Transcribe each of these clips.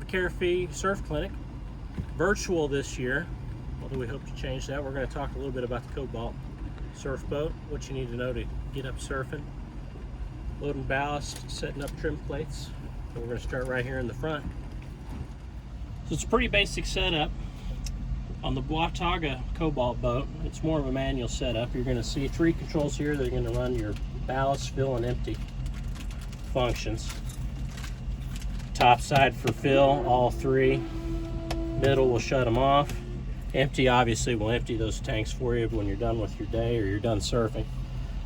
Carefree Surf Clinic, virtual this year, although we hope to change that. We're going to talk a little bit about the Cobalt surf boat, what you need to know to get up surfing, loading ballast, setting up trim plates. So we're going to start right here in the front. So it's a pretty basic setup. On the Watauga Cobalt boat, it's more of a manual setup. You're going to see three controls here that are going to run your ballast, fill, and empty functions. Top side for fill, all three. Middle will shut them off. Empty obviously will empty those tanks for you when you're done with your day or you're done surfing.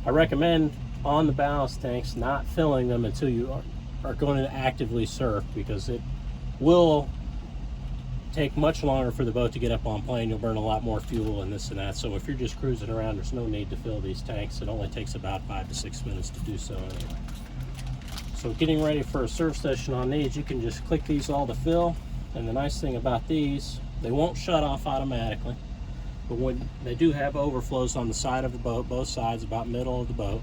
I recommend on the ballast tanks not filling them until you are going to actively surf, because it will take much longer for the boat to get up on plane. You'll burn a lot more fuel and this and that. So if you're just cruising around, there's no need to fill these tanks. It only takes about 5 to 6 minutes to do so anyway. So getting ready for a surf session on these, you can just click these all to fill. And the nice thing about these, they won't shut off automatically, but when they do have overflows on the side of the boat, both sides, about middle of the boat.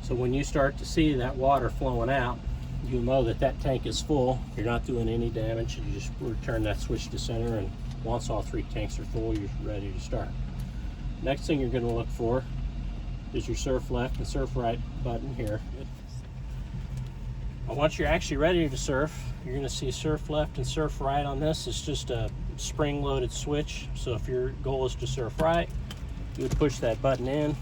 So when you start to see that water flowing out, you'll know that that tank is full. You're not doing any damage. You just return that switch to center, and once all three tanks are full, you're ready to start. Next thing you're going to look for is your surf left and surf right button here. Once you're actually ready to surf, you're going to see surf left and surf right on this. It's just a spring-loaded switch. So if your goal is to surf right, you would push that button in.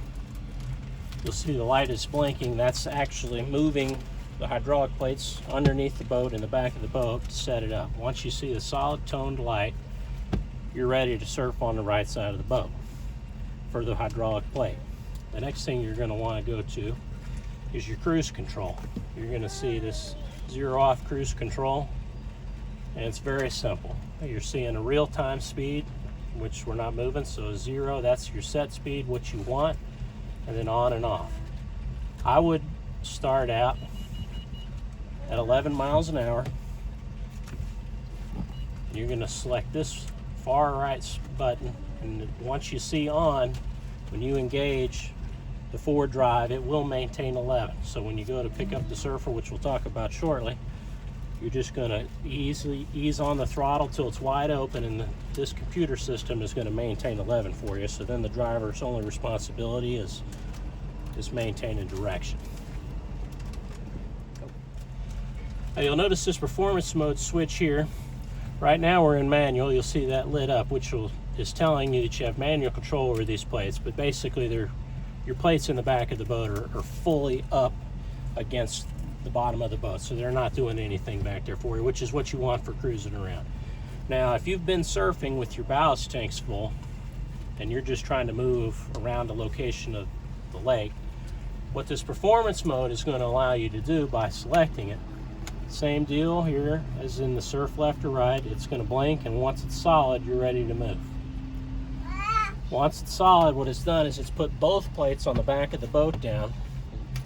You'll see the light is blinking. That's actually moving the hydraulic plates underneath the boat in the back of the boat to set it up. Once you see the solid toned light, you're ready to surf on the right side of the boat for the hydraulic plate. The next thing you're going to want to go to is your cruise control. You're going to see this zero off cruise control, and it's very simple. You're seeing a real-time speed, which we're not moving, so 0, that's your set speed, what you want, and then on and off. I would start out at 11 miles an hour. You're going to select this far right button, and once you see on, when you engage the forward drive, it will maintain 11. So when you go to pick up the surfer, which we'll talk about shortly, you're just going to ease on the throttle till it's wide open, and this computer system is going to maintain 11 for you. So then the driver's only responsibility is maintaining direction. Now you'll notice this performance mode switch here. Right now we're in manual. You'll see that lit up, which is telling you that you have manual control over these plates, but basically your plates in the back of the boat are fully up against the bottom of the boat, so they're not doing anything back there for you, which is what you want for cruising around. Now, if you've been surfing with your ballast tanks full and you're just trying to move around the location of the lake, what this performance mode is going to allow you to do by selecting it, same deal here as in the surf left or right, it's going to blink, and once it's solid, you're ready to move. Once it's solid, what it's done is it's put both plates on the back of the boat down.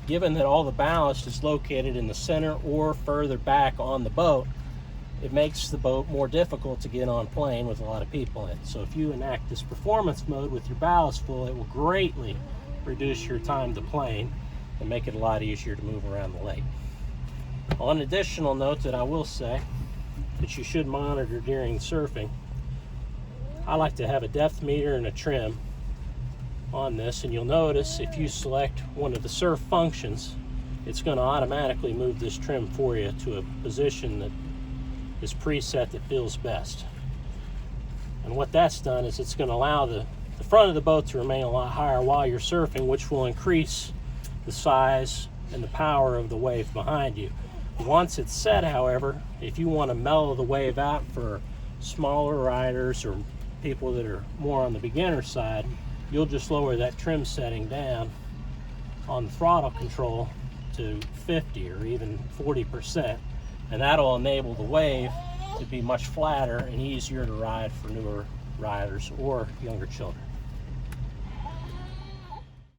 Given that all the ballast is located in the center or further back on the boat, it makes the boat more difficult to get on plane with a lot of people in it. So if you enact this performance mode with your ballast full, it will greatly reduce your time to plane and make it a lot easier to move around the lake. On an additional note that I will say that you should monitor during surfing, I like to have a depth meter and a trim on this, and you'll notice if you select one of the surf functions, it's going to automatically move this trim for you to a position that is preset that feels best. And what that's done is it's going to allow the front of the boat to remain a lot higher while you're surfing, which will increase the size and the power of the wave behind you. Once it's set, however, if you want to mellow the wave out for smaller riders or people that are more on the beginner side, you'll just lower that trim setting down on the throttle control to 50 or even 40%, and that'll enable the wave to be much flatter and easier to ride for newer riders or younger children.